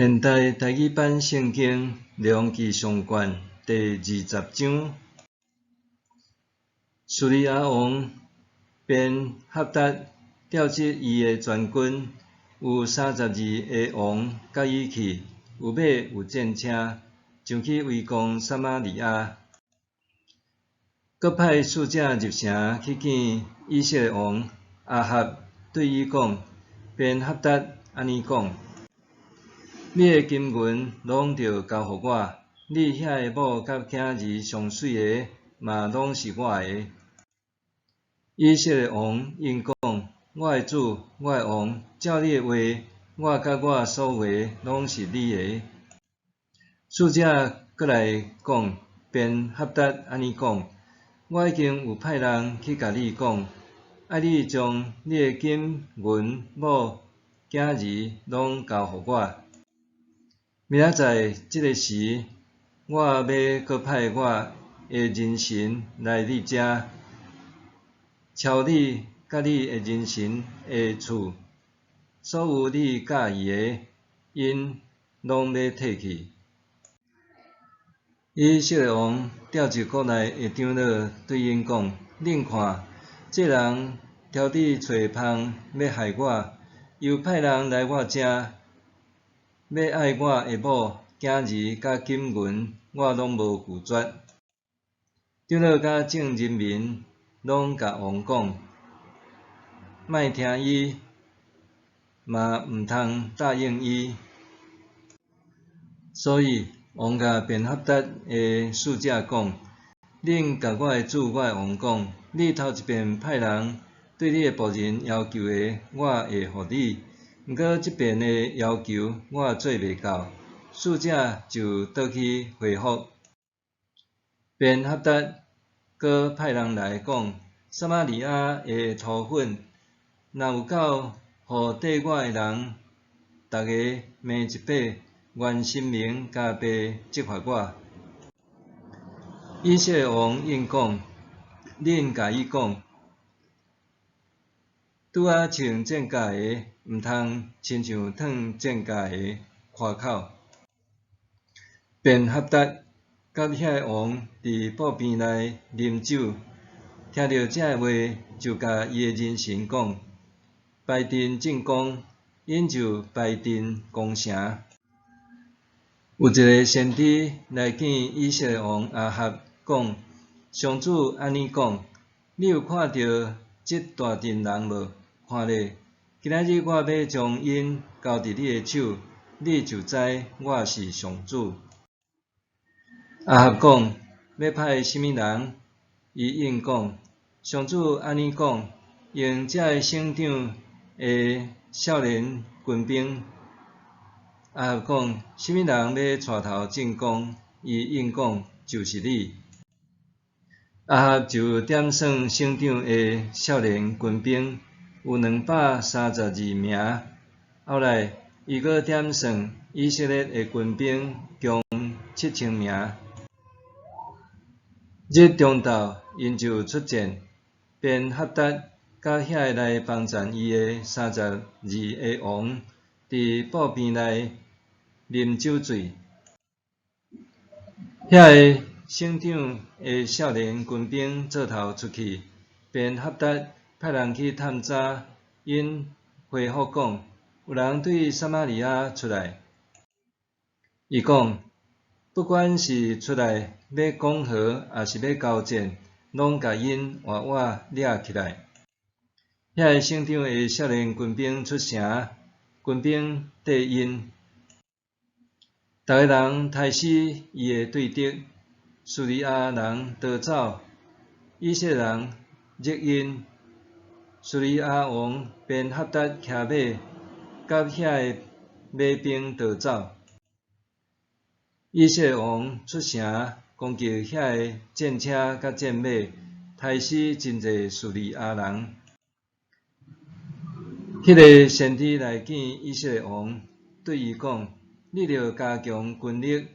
现代台语版圣经良记上卷第20章，叙利亚王便哈达调集伊的全军，有32个王甲伊去，有马有战车，上去围攻撒玛利亚。佮派使者入城去见以色列王亚哈，对伊讲：便哈达安尼讲。你的金银拢着交互我，你遐个某甲囝儿上水个嘛拢是我的。以色列王应讲：我的主，我的王，照你的话，我甲我所有的拢是你的。使者搁来讲：便哈达安尼讲，我已经有派人去甲你讲，爱你将你的金银某囝儿拢交互我。明仔载即个时，我要搁派我的人神来你遮，抄你甲你的人神的厝，所有你喜意的，因拢要摕去。以色列王调集国内的长老，对因讲：恁看，这人挑伫找芳要害我，又派人来我遮。要爱我的某、囝儿甲金银，我拢无拒绝。长老甲众人民拢甲王讲，莫听伊，嘛毋通答应伊。所以王甲便哈达的使者讲：恁甲我的主、我的王讲，你头一遍派人对你的仆人要求的，我会互你。毋过即遍的要求我做袂到，使者就倒去回复。便哈达搁派人来讲，撒玛利亚的土粉，若有够互缀我的人，逐个骂一百，愿神明加倍责罚我。以色列王应讲：恁甲伊讲，拄仔穿战甲的，毋通亲像脱战甲的夸口。便哈达甲遐个王伫布边内啉酒，听到这话，就甲伊的人神讲：排阵进攻，因就排阵攻城。有一个先知来见以色列王亚哈，讲：上主安尼讲，你有看到即大阵人无？看咧，今仔日我要将因交伫你的手，你就知我是上主。亚哈讲：要派什么人？伊应讲：上主安尼讲，用这个省长的少年军兵。亚哈讲：什么人要带头进攻？伊应讲：就是你。亚哈就点算省长的少年军兵，有232名。后来伊搁点算以色列的军兵，共7000名。日中昼，因就出战，便哈达甲遐个来帮衬伊的32个王，伫布边内啉酒醉。遐个省长的少年军兵做头出去，便哈达派人去探查，因回复讲，有人对撒玛利亚出来。伊讲，不管是出来要讲和，还是要交战，拢甲因活活掠起来。遐个省长的少年军兵出城，军兵缀因，逐个人杀死伊的对敌。叙利亚人逃走，以色列人入因。叙利亚王便哈达骑马，甲遐个马兵逃走。以色列王出城攻击遐个战车甲战马，杀死真侪叙利亚人。迄个先知来见以色列王，对伊讲：你着加强军力，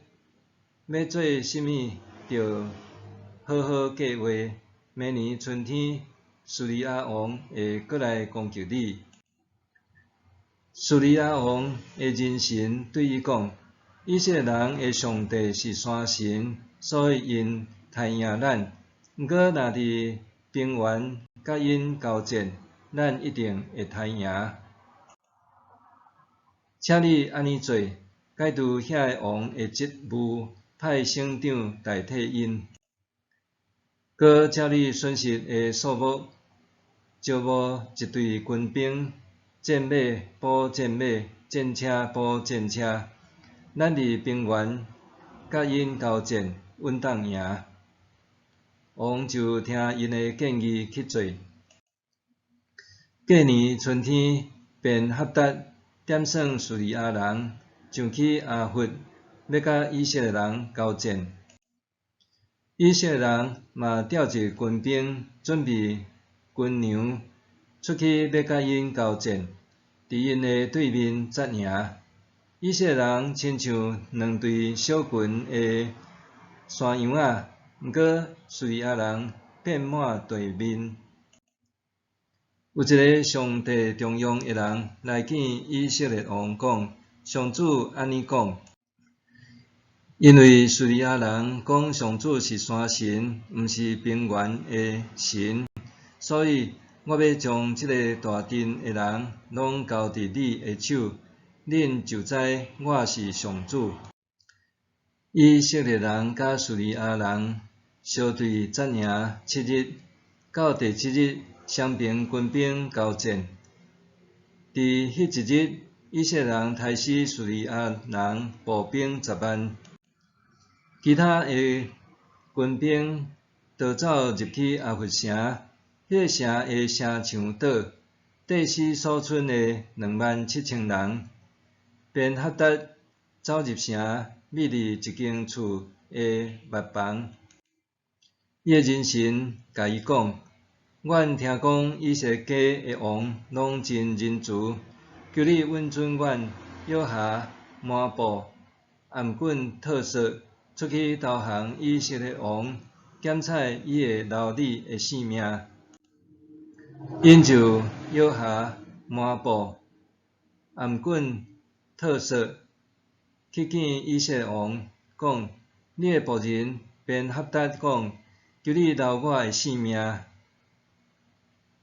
要做甚物？着好好计划。明年春天，叙利亚王会过来攻击你。叙利亚王的人神对伊讲：以色列人的上帝是山神，所以因杀赢咱。毋过若伫平原甲因交战，咱一定会杀赢。请你安尼做，解除遐个王的职务，派省长代替因，搁照你损失的数目，招募一队军兵，战马补战马，战车补战车，咱伫平原甲因交战，稳当赢。王就听因的建议去做。过年春天，便哈达点算叙利亚人上去阿弗，要甲以色列人交战。以色列人嘛调集军兵，准备军粮，出去要甲因交战，伫因的对面扎营。以色列人亲像两队小群的山羊仔，毋过叙利亚人遍满地面。有一个上帝重用的人来见以色列王讲：上主安尼讲，因为叙利亚人讲上主是山神，毋是平原的神，所以我要将即个大阵的人拢交伫你的手，恁就知我是上主。以色列人甲叙利亚人相对扎营7日，到第7日，双边军兵交战。伫迄一日，以色列人杀死叙利亚人步兵10万，其他的军兵逃走入去阿弗城，迄个城的城墙倒，地死所剩的27000人。便哈达走入城，秘伫一间厝的密房。伊的人神甲伊讲：阮听讲以色列家的王拢真仁慈，求你允准阮约下抹布、暗棍、特色出去投降以色列王，减彩伊会留你的性命。因就约下抹布、暗棍、特色去见以色列王，讲：你的仆人便哈达讲，求你留我的性命。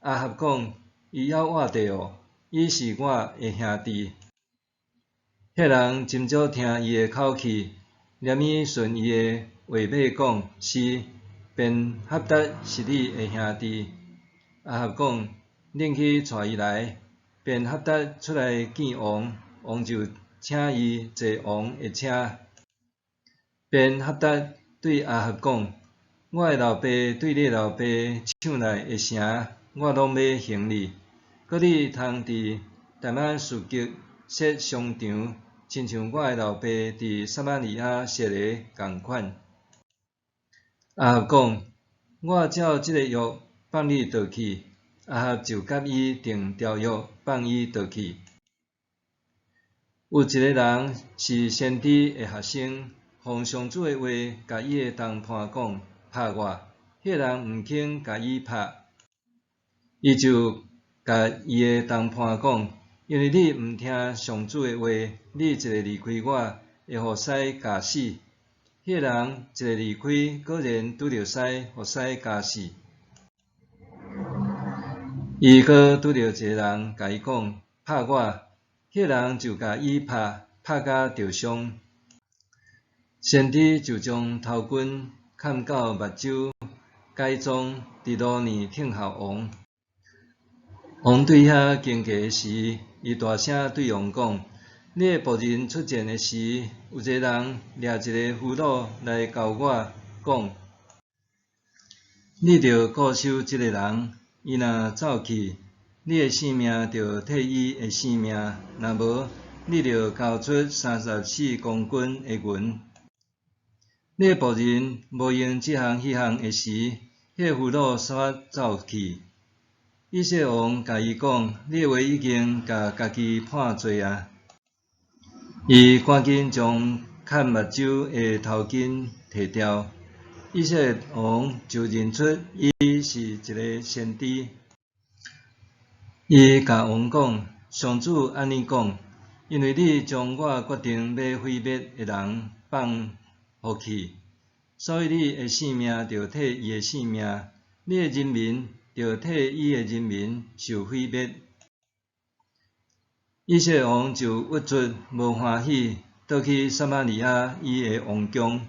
阿合讲：伊要活地哦，伊是我的兄弟。迄人真少听伊的口气，念伊顺伊的话尾讲是，便哈达是你的兄弟。阿合讲：恁去带伊来。便哈达出来见王，王就请伊坐王的车。便哈达对阿合讲：我的老爸对你老爸抢来的城，我拢要还你。搁你通伫大马士革设商场，亲像我的老爸伫撒玛利亚设的共款。阿合讲：我照即个约放你倒去。阿合就甲伊定条约，放伊倒去。有一个人是先知的学生，奉上主的话，甲伊的同伴讲：拍我。迄个人毋肯甲伊拍，伊就甲伊的同伴讲：因为你毋听上主的话，你一个离开我，会互使假死。迄个人一个离开，果然拄着使互使假死。伊搁拄着一个人，甲伊讲：拍我。迄个人就甲伊拍甲着伤。先知就将头巾嵌到目睭，改装伫路年听候王。王对遐经过时，伊大声对王讲：你的仆人出战的时，有一个人掠一个俘虏来交我，讲：你着固守即个人。伊若走去，你的性命着替伊的性命；若无，你着交出34公斤的银。你的仆人无用即项迄项的时，迄个俘虏煞走去。以色列王甲伊讲：你的话已经甲家己判罪啊！伊赶紧将嵌目睭的头巾摕掉。以色列王就认出伊是一个先知。伊甲王讲：上主安尼讲：因为你将我决定要毁灭的人放互去，所以你的性命着替伊的性命，你的人民着替伊的人民受毁灭。以色列王就郁卒无欢喜，倒去撒玛利亚伊的王宫，